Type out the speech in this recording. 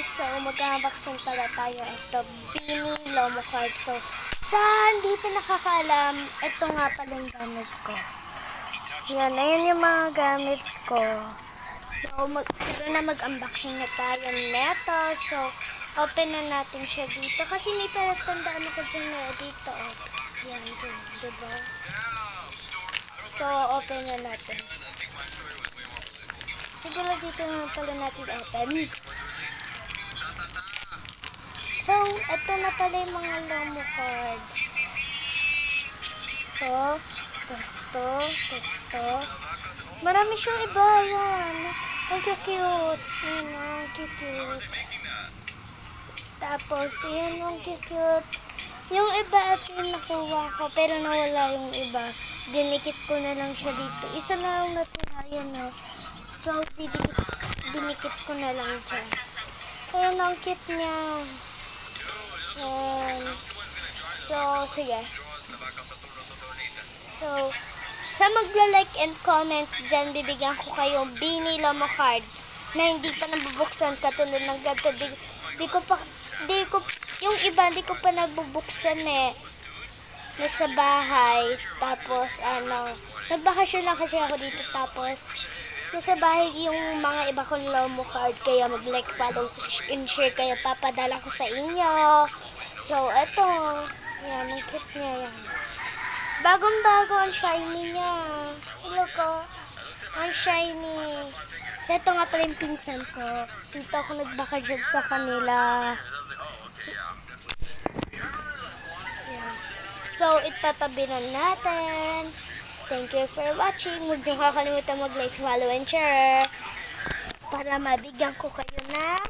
So, mag-unboxing pala tayo. Ito, Beanie Lomo card. So, sa hindi pa nakakaalam, ito nga pala yung gamit ko. Yan, ayun yung mga gamit ko. So, mag-unboxing na tayo neto. So, open na natin siya dito. Kasi may palatandaan ako dyan na dito. Oh. Yan, dyan, diba? So, open na natin. Siguro dito na pala natin open. So, ito na pala yung mga Lomo cards. To. Marami siyang iba, yan. Ang cute. Yan, ang cute. Tapos, yan, ang cute. Yung iba at yung nakuha ko, pero nawala yung iba. Dinikit ko na lang siya dito. Isa na lang natira, yan o. So, dinikit ko na lang dyan. Ayan, ang cute niya. And, so, sige. So, sa magla-like and comment dyan, bibigyan ko kayong Beanie Lomo card na hindi pa nabubuksan katulad ng ganito. Yung iba, hindi ko pa nabubuksan eh. Nasa bahay. Tapos, nagbakasyon lang kasi ako dito. Tapos, nasa bahay yung mga iba kong Lomo card. Kaya mag-like, follow, and share. Kaya papadala ko sa inyo. So, eto. Yan, ang cute niya yan. Bagong-bago ang shiny niya. Look ko. Ang shiny. So, ito nga pala yung pinsan ko. Dito ako nagbaka dyan sa kanila. So, itatabi na natin. Thank you for watching. Huwag niyo kakalimutan mag-like, follow, and share. Para mabigyan ko kayo ng